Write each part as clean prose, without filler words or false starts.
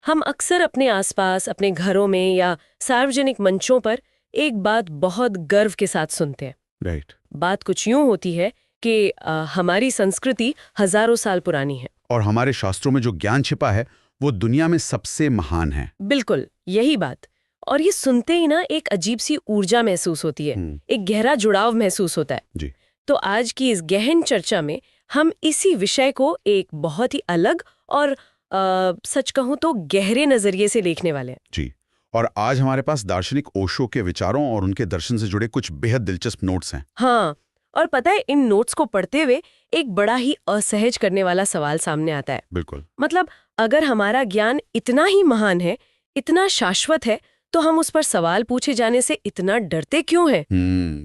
हम अक्सर अपने आसपास, अपने घरों में या सार्वजनिक मंचों पर एक बात बहुत गर्व के साथ सुनते हैं। राइट। बात कुछ यूं होती है कि हमारी संस्कृति हजारों साल पुरानी है। और हमारे शास्त्रों में जो ज्ञान छिपा है वो दुनिया में सबसे महान है। बिल्कुल यही बात। और ये सुनते ही ना एक अजीब सी ऊर्जा महसूस होती है, एक गहरा जुड़ाव महसूस होता है। जी। तो आज की इस गहन चर्चा में हम इसी विषय को एक बहुत ही अलग और सच कहूं तो गहरे नजरिए से देखने वाले हैं। जी। और आज हमारे पास दार्शनिक ओशो के विचारों और उनके दर्शन से जुड़े कुछ बेहद दिलचस्प नोट्स हैं। हाँ, और पता है इन नोट्स को पढ़ते हुए एक बड़ा ही असहज करने वाला सवाल सामने आता है। बिल्कुल। मतलब अगर हमारा ज्ञान इतना ही महान है, इतना शाश्वत है, तो हम उस पर सवाल पूछे जाने से इतना डरते क्यों हैं?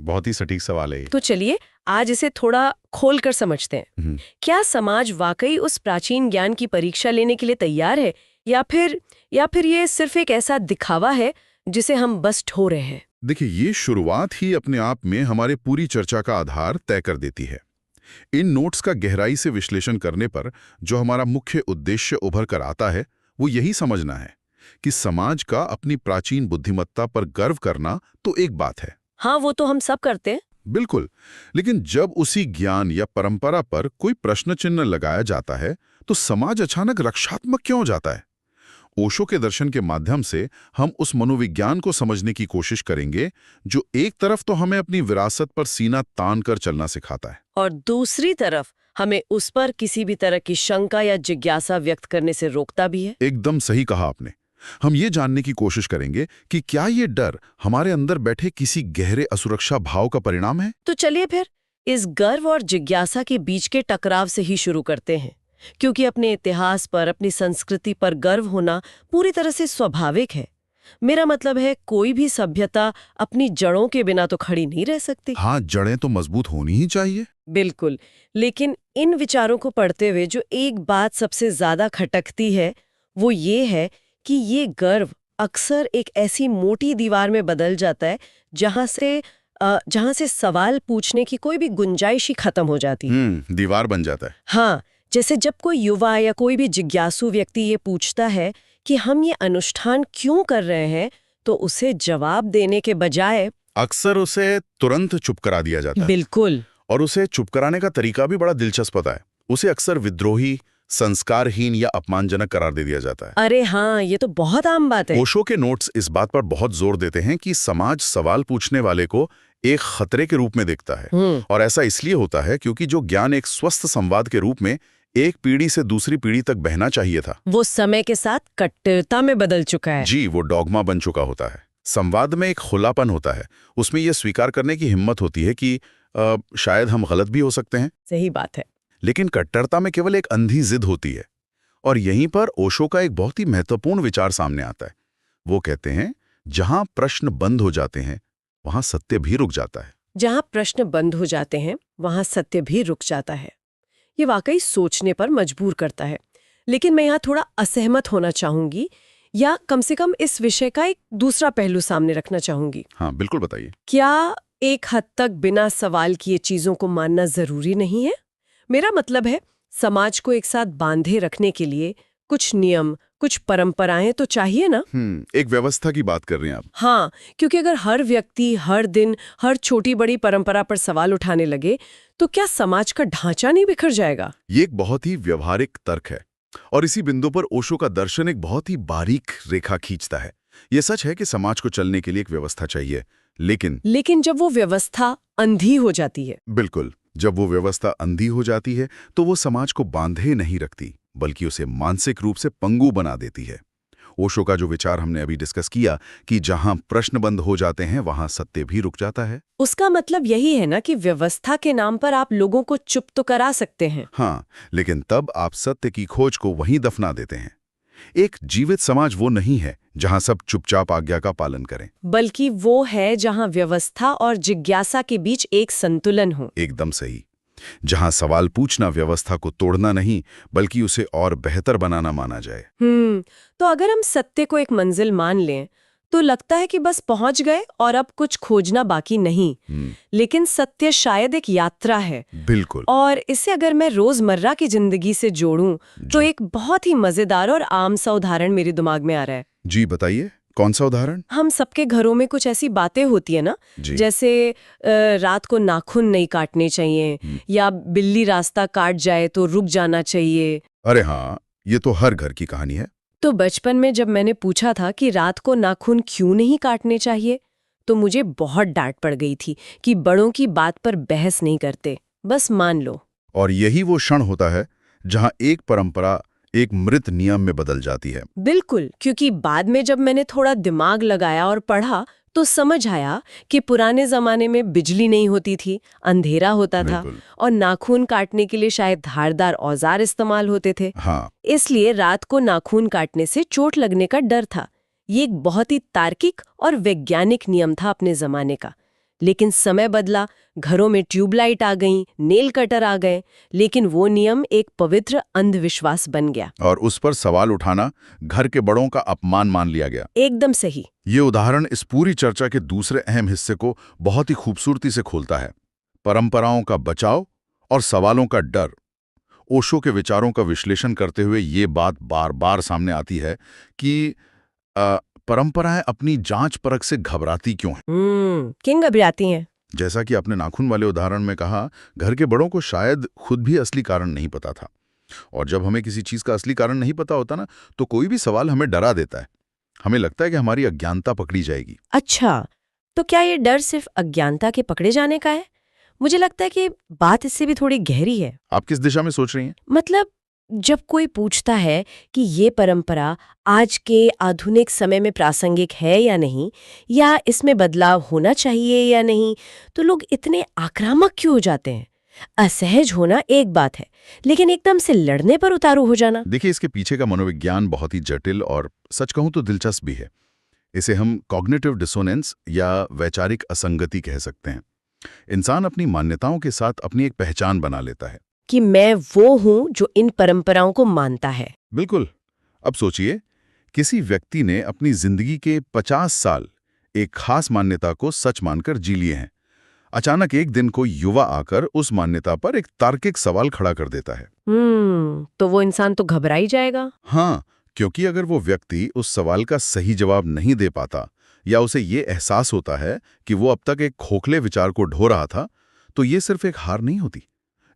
बहुत ही सटीक सवाल है ये। तो चलिए आज इसे थोड़ा खोल कर समझते हैं। क्या समाज वाकई उस प्राचीन ज्ञान की परीक्षा लेने के लिए तैयार है, या फिर ये सिर्फ एक ऐसा दिखावा है जिसे हम बस ढो रहे हैं? देखिए, ये शुरुआत ही अपने आप में हमारे पूरी चर्चा का आधार तय कर देती है। इन नोट्स का गहराई से विश्लेषण करने पर जो हमारा मुख्य उद्देश्य उभर कर आता है वो यही समझना है कि समाज का अपनी प्राचीन बुद्धिमत्ता पर गर्व करना तो एक बात है। हाँ, वो तो हम सब करते हैं। बिल्कुल। लेकिन जब उसी ज्ञान या परंपरा पर कोई प्रश्न चिन्ह लगाया जाता है तो समाज अचानक रक्षात्मक क्यों हो जाता है? ओशो के दर्शन के माध्यम से हम उस मनोविज्ञान को समझने की कोशिश करेंगे जो एक तरफ तो हमें अपनी विरासत पर सीना तान कर चलना सिखाता है, और दूसरी तरफ हमें उस पर किसी भी तरह की शंका या जिज्ञासा व्यक्त करने से रोकता भी है। एकदम सही कहा आपने। हम ये जानने की कोशिश करेंगे कि क्या ये डर हमारे अंदर बैठे किसी गहरे असुरक्षा भाव का परिणाम है? तो चलिए फिर इस गर्व और जिज्ञासा के बीच के टकराव से ही शुरू करते हैं, क्योंकि अपने इतिहास पर, अपनी संस्कृति पर गर्व होना पूरी तरह से स्वाभाविक है। मेरा मतलब है कोई भी सभ्यता अपनी जड़ों के बिना तो खड़ी नहीं रह सकती। हाँ, जड़ें तो मजबूत होनी ही चाहिए। बिल्कुल। लेकिन इन विचारों को पढ़ते हुए जो एक बात सबसे ज्यादा खटकती है वो ये है कि ये गर्व अक्सर एक ऐसी मोटी दीवार में बदल जाता है जहां से सवाल पूछने की कोई भी गुंजाइश ही खत्म हो जाती है। दीवार बन जाता है। हाँ, जैसे जब कोई युवा या कोई भी जिज्ञासु व्यक्ति ये पूछता है कि हम ये अनुष्ठान क्यों कर रहे हैं, तो उसे जवाब देने के बजाय अक्सर उसे तुरंत चुप करा दिया जाता है। बिल्कुल। और उसे चुप कराने का तरीका भी बड़ा दिलचस्प होता है। उसे अक्सर विद्रोही, संस्कारहीन या अपमानजनक करार दे दिया जाता है। अरे हाँ, ये तो बहुत आम बात है। ओशो के नोट्स इस बात पर बहुत जोर देते हैं कि समाज सवाल पूछने वाले को एक खतरे के रूप में देखता है। और ऐसा इसलिए होता है क्योंकि जो ज्ञान एक स्वस्थ संवाद के रूप में एक पीढ़ी से दूसरी पीढ़ी तक बहना चाहिए था, वो समय के साथ कट्टरता में बदल चुका है। जी, वो डॉगमा बन चुका होता है। संवाद में एक खुलापन होता है, उसमें यह स्वीकार करने की हिम्मत होती है कि शायद हम गलत भी हो सकते हैं। सही बात है। लेकिन कट्टरता में केवल एक अंधी जिद होती है। और यहीं पर ओशो का एक बहुत ही महत्वपूर्ण विचार सामने आता है। वो कहते हैं, जहां प्रश्न बंद हो जाते हैं वहां सत्य भी रुक जाता है। जहां प्रश्न बंद हो जाते हैं वहां सत्य भी रुक जाता है। ये वाकई सोचने पर मजबूर करता है। लेकिन मैं यहाँ थोड़ा असहमत होना चाहूंगी, या कम से कम इस विषय का एक दूसरा पहलू सामने रखना चाहूंगी। हाँ, बिल्कुल, बताइए। क्या एक हद तक बिना सवाल किए चीजों को मानना जरूरी नहीं है? मेरा मतलब है, समाज को एक साथ बांधे रखने के लिए कुछ नियम, कुछ परंपराएं तो चाहिए ना। एक व्यवस्था की बात कर रहे हैं आप। हाँ, क्योंकि अगर हर व्यक्ति हर दिन हर छोटी बड़ी परंपरा पर सवाल उठाने लगे तो क्या समाज का ढांचा नहीं बिखर जाएगा? ये एक बहुत ही व्यवहारिक तर्क है, और इसी बिंदु पर ओशो का दर्शन एक बहुत ही बारीक रेखा खींचता है। ये सच है कि समाज को चलने के लिए एक व्यवस्था चाहिए, लेकिन जब वो व्यवस्था अंधी हो जाती है। बिल्कुल, जब वो व्यवस्था अंधी हो जाती है तो वो समाज को बांधे नहीं रखती, बल्कि उसे मानसिक रूप से पंगु बना देती है। ओशो का जो विचार हमने अभी डिस्कस किया कि जहां प्रश्न बंद हो जाते हैं वहां सत्य भी रुक जाता है, उसका मतलब यही है ना कि व्यवस्था के नाम पर आप लोगों को चुप तो करा सकते हैं। हाँ, लेकिन तब आप सत्य की खोज को वहीं दफना देते हैं। एक जीवित समाज वो नहीं है जहां सब चुपचाप आज्ञा का पालन करें, बल्कि वो है जहां व्यवस्था और जिज्ञासा के बीच एक संतुलन हो। एकदम सही। जहां सवाल पूछना व्यवस्था को तोड़ना नहीं बल्कि उसे और बेहतर बनाना माना जाए। तो अगर हम सत्य को एक मंजिल मान लें तो लगता है कि बस पहुंच गए और अब कुछ खोजना बाकी नहीं। लेकिन सत्य शायद एक यात्रा है। बिल्कुल। और इसे अगर मैं रोजमर्रा की जिंदगी से जोड़ूं तो एक बहुत ही मजेदार और आम सा उदाहरण मेरे दिमाग में आ रहा है। जी बताइए, कौन सा उदाहरण? हम सबके घरों में कुछ ऐसी बातें होती है ना, जैसे रात को नाखून नहीं काटने चाहिए, या बिल्ली रास्ता काट जाए तो रुक जाना चाहिए। अरे हाँ, ये तो हर घर की कहानी है। तो बचपन में जब मैंने पूछा था कि रात को नाखून क्यों नहीं काटने चाहिए, तो मुझे बहुत डांट पड़ गई थी कि बड़ों की बात पर बहस नहीं करते, बस मान लो। और यही वो क्षण होता है जहां एक परंपरा एक मृत नियम में बदल जाती है। बिल्कुल, क्योंकि बाद में जब मैंने थोड़ा दिमाग लगाया और पढ़ा तो समझ आया कि पुराने जमाने में बिजली नहीं होती थी, अंधेरा होता था और नाखून काटने के लिए शायद धारदार औजार इस्तेमाल होते थे। हाँ। इसलिए रात को नाखून काटने से चोट लगने का डर था। ये एक बहुत ही तार्किक और वैज्ञानिक नियम था अपने जमाने का। लेकिन समय बदला, घरों में ट्यूबलाइट आ गईं, नेल कटर आ गए, लेकिन वो नियम एक पवित्र अंधविश्वास बन गया और उस पर सवाल उठाना घर के बड़ों का अपमान मान लिया गया। एकदम सही। ये उदाहरण इस पूरी चर्चा के दूसरे अहम हिस्से को बहुत ही खूबसूरती से खोलता है, परंपराओं का बचाव और सवालों का डर। ओशो के विचारों का विश्लेषण करते हुए ये बात बार बार सामने आती है कि परंपराएं अपनी जांच परख से घबराती क्यों हैं? क्यों घबराती हैं? जैसा कि आपने नाखून वाले उदाहरण में कहा, घर के बड़ों को शायद खुद भी असली कारण नहीं पता था। और जब हमें किसी चीज का असली कारण नहीं पता होता ना, तो कोई भी सवाल हमें डरा देता है। हमें लगता है कि हमारी अज्ञानता पकड़ी जाएगी। अच्छा, तो क्या ये डर सिर्फ अज्ञानता के पकड़े जाने का है? मुझे लगता है कि बात इससे भी थोड़ी गहरी है। आप किस दिशा में सोच रही हैं? मतलब जब कोई पूछता है कि ये परंपरा आज के आधुनिक समय में प्रासंगिक है या नहीं, या इसमें बदलाव होना चाहिए या नहीं, तो लोग इतने आक्रामक क्यों हो जाते हैं? असहज होना एक बात है, लेकिन एकदम से लड़ने पर उतारू हो जाना। देखिए, इसके पीछे का मनोविज्ञान बहुत ही जटिल और सच कहूं तो दिलचस्प भी है। इसे हम कॉग्निटिव डिसोनेंस या वैचारिक असंगति कह सकते हैं। इंसान अपनी मान्यताओं के साथ अपनी एक पहचान बना लेता है कि मैं वो हूं जो इन परंपराओं को मानता है। बिल्कुल। अब सोचिए, किसी व्यक्ति ने अपनी जिंदगी के 50 साल एक खास मान्यता को सच मानकर जी लिए हैं। अचानक एक दिन कोई युवा आकर उस मान्यता पर एक तार्किक सवाल खड़ा कर देता है। तो वो इंसान तो घबरा ही जाएगा। हाँ, क्योंकि अगर वो व्यक्ति उस सवाल का सही जवाब नहीं दे पाता, या उसे ये एहसास होता है कि वो अब तक एक खोखले विचार को ढो रहा था, तो ये सिर्फ एक हार नहीं होती,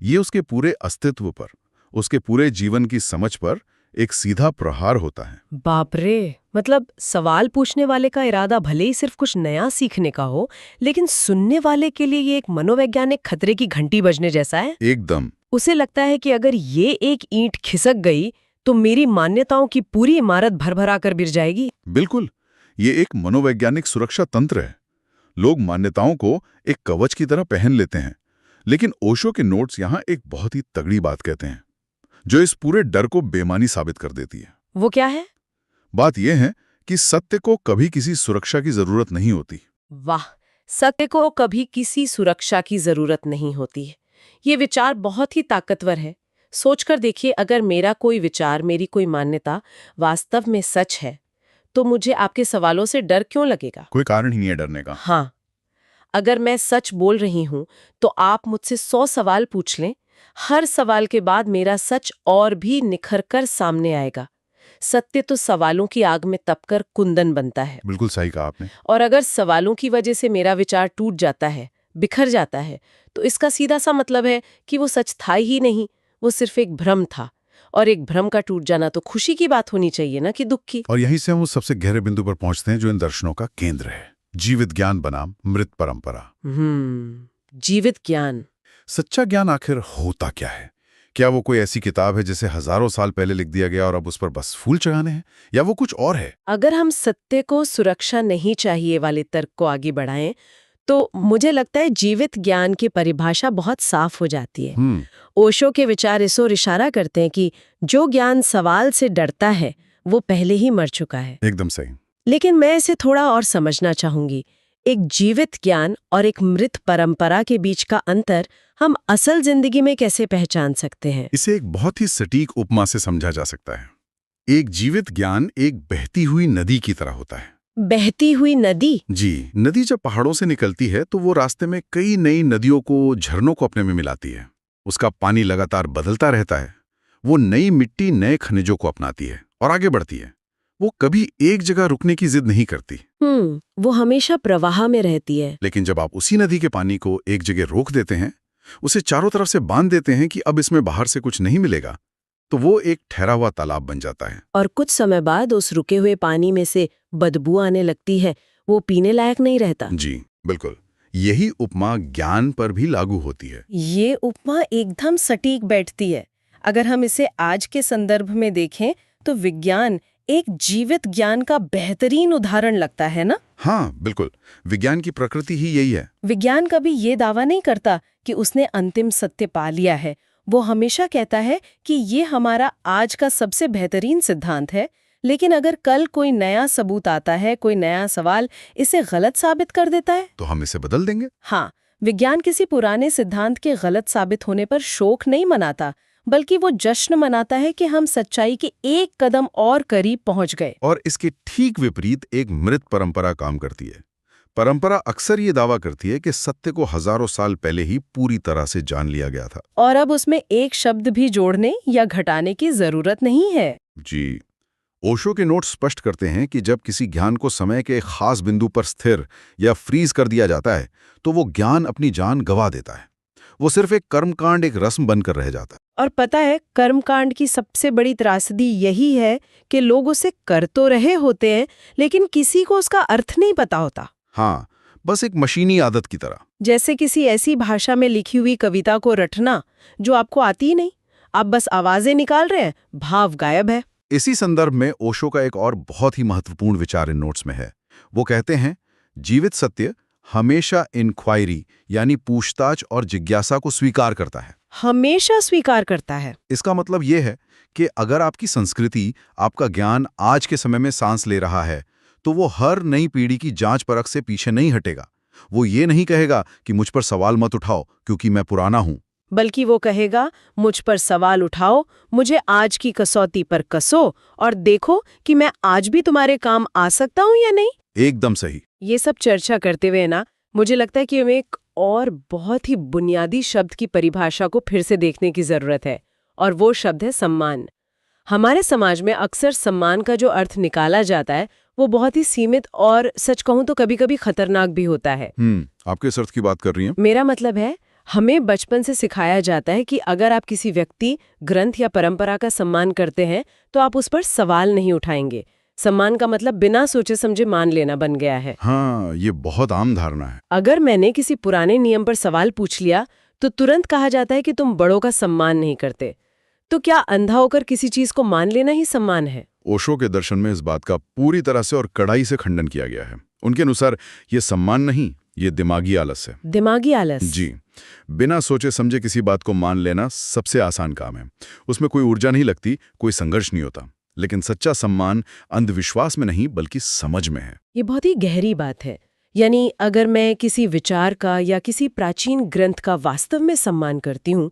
ये उसके पूरे अस्तित्व पर, उसके पूरे जीवन की समझ पर एक सीधा प्रहार होता है। बाप रे, मतलब सवाल पूछने वाले का इरादा भले ही सिर्फ कुछ नया सीखने का हो, लेकिन सुनने वाले के लिए ये एक मनोवैज्ञानिक खतरे की घंटी बजने जैसा है। एकदम। उसे लगता है कि अगर ये एक ईंट खिसक गई तो मेरी मान्यताओं की पूरी इमारत भरभरा कर गिर जाएगी। बिल्कुल, ये एक मनोवैज्ञानिक सुरक्षा तंत्र है। लोग मान्यताओं को एक कवच की तरह पहन लेते हैं, लेकिन ओशो के नोट्स यहाँ एक बहुत ही तगड़ी बात कहते हैं, जो इस पूरे डर को बेमानी साबित कर देती है। वो क्या है? बात यह है कि सत्य को कभी किसी सुरक्षा की जरूरत नहीं होती। वाह, सत्य को कभी किसी सुरक्षा की जरूरत नहीं होती है। ये विचार बहुत ही ताकतवर है। सोचकर देखिए, अगर मेरा कोई विचार, मेरी कोई मान्यता वास्तव में सच है, तो मुझे आपके सवालों से डर क्यों लगेगा? कोई कारण ही नहीं है डरने का। हाँ, अगर मैं सच बोल रही हूं तो आप मुझसे 100 सवाल पूछ लें, हर सवाल के बाद मेरा सच और भी निखर कर सामने आएगा। सत्य तो सवालों की आग में तपकर कुंदन बनता है। बिल्कुल सही कहा आपने। और अगर सवालों की वजह से मेरा विचार टूट जाता है, बिखर जाता है, तो इसका सीधा सा मतलब है कि वो सच था ही नहीं, वो सिर्फ एक भ्रम था। और एक भ्रम का टूट जाना तो खुशी की बात होनी चाहिए ना, कि दुख की। और यहीं से हम उस सबसे गहरे बिंदु पर पहुंचते हैं जो इन दर्शनों का केंद्र है, जीवित ज्ञान बनाम मृत परंपरा। जीवित ज्ञान। सच्चा ज्ञान आखिर होता क्या है? क्या वो कोई ऐसी किताब है जिसे हजारों साल पहले लिख दिया गया और अब उस पर बस फूल चढ़ाने हैं, या वो कुछ और है? अगर हम सत्य को सुरक्षा नहीं चाहिए वाले तर्क को आगे बढ़ाएं, तो मुझे लगता है जीवित ज्ञान की परिभाषा बहुत साफ हो जाती है। ओशो के विचार इस ओर इशारा करते हैं कि जो ज्ञान सवाल से डरता है वो पहले ही मर चुका है। एकदम सही। लेकिन मैं इसे थोड़ा और समझना चाहूंगी। एक जीवित ज्ञान और एक मृत परंपरा के बीच का अंतर हम असल जिंदगी में कैसे पहचान सकते हैं? इसे एक बहुत ही सटीक उपमा से समझा जा सकता है। एक जीवित ज्ञान एक बहती हुई नदी की तरह होता है। बहती हुई नदी। जी, नदी जब पहाड़ों से निकलती है तो वो रास्ते में कई नई नदियों को, झरनों को अपने में मिलाती है। उसका पानी लगातार बदलता रहता है। वो नई मिट्टी, नए खनिजों को अपनाती है और आगे बढ़ती है। वो कभी एक जगह रुकने की जिद नहीं करती। वो हमेशा प्रवाह में रहती है। लेकिन जब आप उसी नदी के पानी को एक जगह रोक देते हैं, उसे चारों तरफ से बांध देते हैं कि अब इसमें बाहर से कुछ नहीं मिलेगा, तो वो एक ठहरा हुआ तालाब बन जाता है। और कुछ समय बाद उस रुके हुए पानी में से बदबू आने लगती है। वो पीने लायक नहीं रहता। जी, बिल्कुल। यही उपमा ज्ञान पर भी लागू होती है। ये उपमा एकदम सटीक बैठती है। अगर हम इसे आज के संदर्भ में देखें तो विज्ञान एक जीवित ज्ञान का बेहतरीन उदाहरण लगता है ना? हाँ, बिल्कुल। विज्ञान की प्रकृति ही यही है। विज्ञान कभी ये दावा नहीं करता कि उसने अंतिम सत्य पा लिया है। वो हमेशा कहता है कि ये हमारा आज का सबसे बेहतरीन सिद्धांत है, लेकिन अगर कल कोई नया सबूत आता है, कोई नया सवाल इसे गलत साबित कर देता है, तो हम इसे बदल देंगे। हाँ, विज्ञान किसी पुराने सिद्धांत के गलत साबित होने पर शोक नहीं मनाता, बल्कि वो जश्न मनाता है कि हम सच्चाई के एक कदम और करीब पहुंच गए। और इसके ठीक विपरीत एक मृत परंपरा काम करती है। परंपरा अक्सर ये दावा करती है कि सत्य को हजारों साल पहले ही पूरी तरह से जान लिया गया था और अब उसमें एक शब्द भी जोड़ने या घटाने की जरूरत नहीं है। जी, ओशो के नोट स्पष्ट करते हैं कि जब किसी ज्ञान को समय के एक खास बिंदु पर स्थिर या फ्रीज कर दिया जाता है, तो वो ज्ञान अपनी जान गंवा देता है। वो सिर्फ एक कर्मकांड, एक रस्म बनकर रह जाता है। और पता है, कर्मकांड की सबसे बड़ी त्रासदी यही है कि लोग उसे कर तो रहे होते हैं, लेकिन किसी को उसका अर्थ नहीं पता होता। हाँ, बस एक मशीनी आदत की तरह। जैसे किसी ऐसी भाषा में लिखी हुई कविता को रटना जो आपको आती ही नहीं। आप बस आवाजें निकाल रहे हैं, भाव गायब है। इसी संदर्भ में ओशो का एक और बहुत ही महत्वपूर्ण विचार इन नोट्स में है। वो कहते हैं, जीवित सत्य हमेशा इंक्वायरी यानी पूछताछ और जिज्ञासा को स्वीकार करता है। हमेशा स्वीकार करता है। इसका मतलब ये है कि अगर आपकी संस्कृति, आपका ज्ञान आज के समय में सांस ले रहा है, तो वो हर नई पीढ़ी की जांच परख से पीछे नहीं हटेगा। वो ये नहीं कहेगा कि मुझ पर सवाल मत उठाओ क्योंकि मैं पुराना हूं, बल्कि वो कहेगा, मुझ पर सवाल उठाओ, मुझे आज की कसौटी पर कसो और देखो कि मैं आज भी तुम्हारे काम आ सकता हूं या नहीं। एकदम सही। ये सब चर्चा करते हुए ना, मुझे लगता है कि हमें एक और बहुत ही बुनियादी शब्द की परिभाषा को फिर से देखने की जरूरत है, और वो शब्द है सम्मान। हमारे समाज में अक्सर सम्मान का जो अर्थ निकाला जाता है वो बहुत ही सीमित और सच कहूं तो कभी-कभी खतरनाक भी होता है। आप किस अर्थ की बात कर रही हैं? मेरा मतलब है, हमें बचपन से सिखाया जाता है कि अगर आप किसी व्यक्ति, ग्रंथ या परंपरा का सम्मान करते हैं तो आप उस पर सवाल नहीं उठाएंगे। सम्मान का मतलब बिना सोचे समझे मान लेना बन गया है। हाँ, ये बहुत आम धारणा है। अगर मैंने किसी पुराने नियम पर सवाल पूछ लिया तो तुरंत कहा जाता है कि तुम बड़ों का सम्मान नहीं करते। तो क्या अंधा होकर किसी चीज को मान लेना ही सम्मान है? ओशो के दर्शन में इस बात का पूरी तरह से और कड़ाई से खंडन किया गया है। उनके अनुसार ये सम्मान नहीं, ये दिमागी आलस है। दिमागी आलस? जी, बिना सोचे समझे किसी बात को मान लेना सबसे आसान काम है। उसमें कोई ऊर्जा नहीं लगती, कोई संघर्ष नहीं होता। लेकिन सच्चा सम्मान अंधविश्वास में नहीं बल्कि समझ में है। ये बहुत ही गहरी बात है। यानी अगर मैं किसी विचार का या किसी प्राचीन ग्रंथ का वास्तव में सम्मान करती हूँ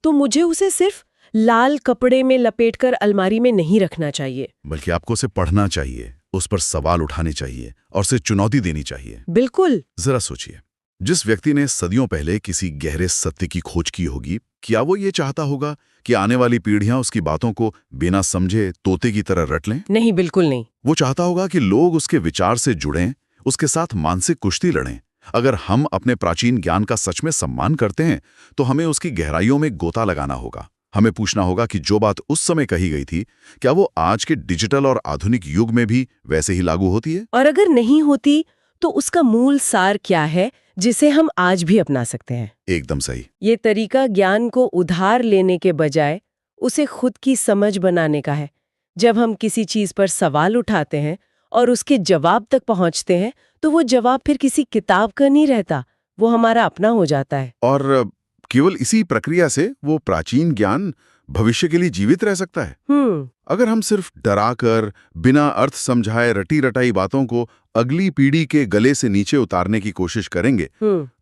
तो मुझे उसे सिर्फ लाल कपड़े में लपेटकर अलमारी में नहीं रखना चाहिए, बल्कि आपको उसे पढ़ना चाहिए, उस पर सवाल उठाने चाहिए और उसे चुनौती देनी चाहिए। बिल्कुल। जरा सोचिए, जिस व्यक्ति ने सदियों पहले किसी गहरे सत्य की खोज की होगी, क्या वो ये चाहता होगा कि आने वाली पीढ़ियां उसकी बातों को बिना समझे तोते की तरह रट लें? नहीं, बिल्कुल नहीं। वो चाहता होगा कि लोग उसके विचार से जुड़ें, उसके साथ मानसिक कुश्ती लड़ें। अगर हम अपने प्राचीन ज्ञान का सच में सम्मान करते हैं तो हमें उसकी गहराइयों में गोता लगाना होगा। हमें पूछना होगा कि जो बात उस समय कही गई थी, क्या वो आज के डिजिटल और आधुनिक युग में भी वैसे ही लागू होती है? और अगर नहीं होती तो उसका मूल सार क्या है जिसे हम आज भी अपना सकते हैं? एकदम सही। ये तरीका ज्ञान को उधार लेने के बजाय उसे खुद की समझ बनाने का है। जब हम किसी चीज पर सवाल उठाते हैं और उसके जवाब तक पहुंचते हैं तो वो जवाब फिर किसी किताब का नहीं रहता, वो हमारा अपना हो जाता है। और केवल इसी प्रक्रिया से वो प्राचीन ज्ञान भविष्य के लिए जीवित रह सकता है। अगर हम सिर्फ डराकर, बिना अर्थ समझाए रटी रटाई बातों को अगली पीढ़ी के गले से नीचे उतारने की कोशिश करेंगे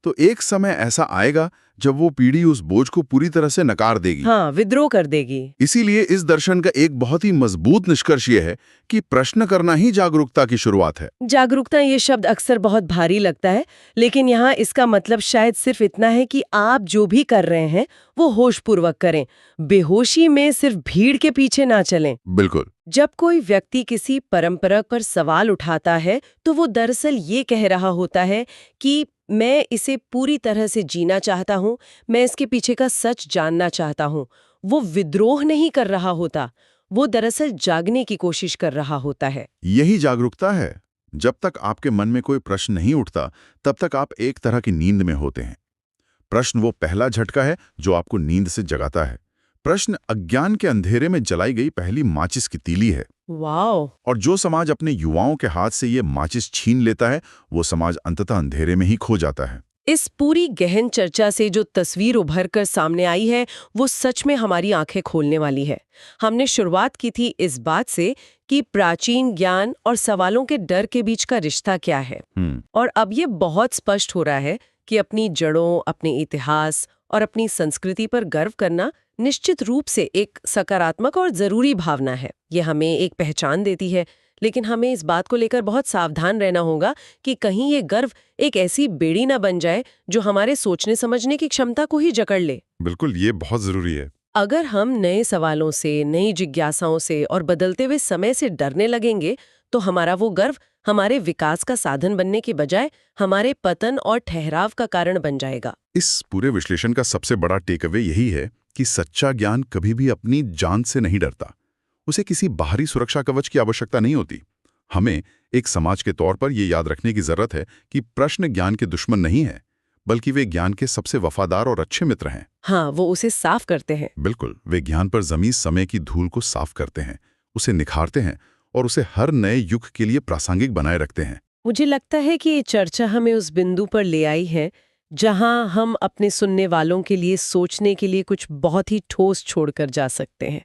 तो एक समय ऐसा आएगा जब वो पीढ़ी उस बोझ को पूरी तरह से नकार देगी। हाँ, विद्रोह कर देगी। इसीलिए इस दर्शन का एक बहुत ही मजबूत निष्कर्ष ये है कि प्रश्न करना ही जागरूकता की शुरुआत है। जागरूकता ये शब्द अक्सर बहुत भारी लगता है, लेकिन यहाँ इसका मतलब शायद सिर्फ इतना है कि आप जो भी कर रहे हैं वो होशपूर्वक करें, बेहोशी में सिर्फ भीड़ के पीछे ना चलें। बिल्कुल। जब कोई व्यक्ति किसी परंपरा पर सवाल उठाता है तो वो दरअसल ये कह रहा होता है कि मैं इसे पूरी तरह से जीना चाहता हूँ, मैं इसके पीछे का सच जानना चाहता हूँ। वो विद्रोह नहीं कर रहा होता, वो दरअसल जागने की कोशिश कर रहा होता है। यही जागरूकता है। जब तक आपके मन में कोई प्रश्न नहीं उठता, तब तक आप एक तरह की नींद में होते हैं। प्रश्न वो पहला झटका है जो आपको नींद से जगाता है। प्रश्न अज्ञान के अंधेरे में जलाई गई पहली माचिस की तीली है। वाओ! और जो समाज अपने युवाओं के हाथ से ये माचिस छीन लेता है, वो समाज अंततः अंधेरे में ही खो जाता है। इस पूरी गहन चर्चा से जो तस्वीर उभर कर सामने आई है वो सच में हमारी आंखें खोलने वाली है। हमने शुरुआत की थी इस बात से कि प्राचीन ज्ञान और सवालों के डर के बीच का रिश्ता क्या है, और अब ये बहुत स्पष्ट हो रहा है कि अपनी जड़ों, अपने इतिहास और अपनी संस्कृति पर गर्व करना निश्चित रूप से एक सकारात्मक और जरूरी भावना है। ये हमें एक पहचान देती है, लेकिन हमें इस बात को लेकर बहुत सावधान रहना होगा कि कहीं ये गर्व एक ऐसी बेड़ी न बन जाए जो हमारे सोचने समझने की क्षमता को ही जकड़ ले। बिल्कुल, ये बहुत जरूरी है। अगर हम नए सवालों से, नई जिज्ञासाओं से और बदलते हुए समय से डरने लगेंगे तो हमारा वो गर्व हमारे विकास का साधन बनने के बजाय हमारे पतन और ठहराव का कारण बन जाएगा। इस पूरे विश्लेषण का सबसे बड़ा टेकअवे यही है कि सच्चा ज्ञान कभी भी अपनी जान से नहीं डरता। उसे किसी बाहरी सुरक्षा कवच की आवश्यकता नहीं होती। हमें एक समाज के तौर पर यह याद रखने की जरूरत है कि प्रश्न ज्ञान के दुश्मन नहीं है, बल्कि वे ज्ञान के सबसे वफादार और अच्छे मित्र हैं। हाँ, वो उसे साफ करते हैं। बिल्कुल, वे ज्ञान पर जमी समय की धूल को साफ करते हैं, उसे निखारते हैं और उसे हर नए युग के लिए प्रासंगिक बनाए रखते हैं। मुझे लगता है कि ये चर्चा हमें उस बिंदु पर ले आई है जहां हम अपने सुनने वालों के लिए सोचने के लिए कुछ बहुत ही ठोस छोड़कर जा सकते हैं।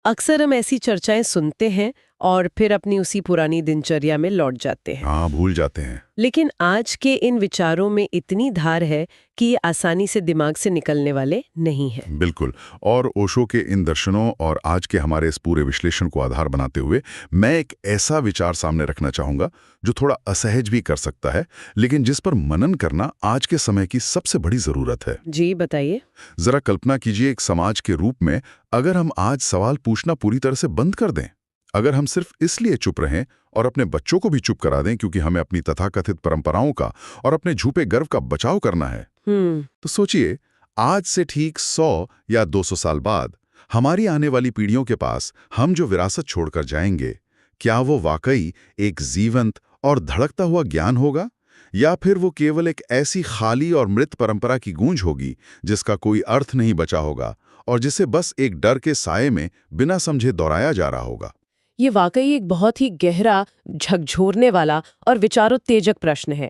अक्सर हम ऐसी चर्चाएं सुनते हैं और फिर अपनी उसी पुरानी दिनचर्या में लौट जाते हैं। हाँ, भूल जाते हैं। लेकिन आज के इन विचारों में इतनी धार है कि ये आसानी से दिमाग से निकलने वाले नहीं हैं। बिल्कुल, और ओशो के इन दर्शनों और आज के हमारे इस पूरे विश्लेषण को आधार बनाते हुए मैं एक ऐसा विचार सामने रखना चाहूंगा जो थोड़ा असहज भी कर सकता है, लेकिन जिस पर मनन करना आज के समय की सबसे बड़ी जरूरत है। जी बताइए। जरा कल्पना कीजिए, एक समाज के रूप में अगर हम आज सवाल पूछना पूरी तरह से बंद कर दें, अगर हम सिर्फ इसलिए चुप रहें और अपने बच्चों को भी चुप करा दें क्योंकि हमें अपनी तथाकथित परंपराओं का और अपने झूठे गर्व का बचाव करना है, तो सोचिए, आज से ठीक 100 या 200 साल बाद हमारी आने वाली पीढ़ियों के पास हम जो विरासत छोड़कर जाएंगे, क्या वो वाकई एक जीवंत और धड़कता हुआ ज्ञान होगा, या फिर वो केवल एक ऐसी खाली और मृत परंपरा की गूंज होगी जिसका कोई अर्थ नहीं बचा होगा और जिसे बस एक डर के साये में बिना समझे दोहराया जा रहा होगा? ये वाकई एक बहुत ही गहरा, झकझोरने वाला और विचारोत्तेजक प्रश्न है।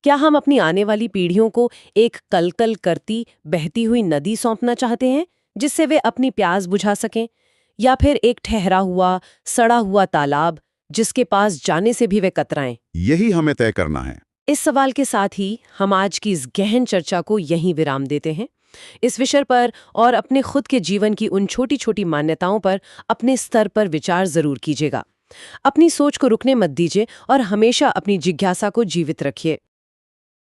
क्या हम अपनी आने वाली पीढ़ियों को एक कलकल करती, बहती हुई नदी सौंपना चाहते हैं जिससे वे अपनी प्यास बुझा सकें, या फिर एक ठहरा हुआ, सड़ा हुआ तालाब जिसके पास जाने से भी वे कतराएं? यही हमें तय करना है। इस सवाल के साथ ही हम आज की इस गहन चर्चा को यहीं विराम देते हैं। इस विषय पर और अपने खुद के जीवन की उन छोटी छोटी मान्यताओं पर अपने स्तर पर विचार जरूर कीजिएगा। अपनी सोच को रुकने मत दीजिए और हमेशा अपनी जिज्ञासा को जीवित रखिए।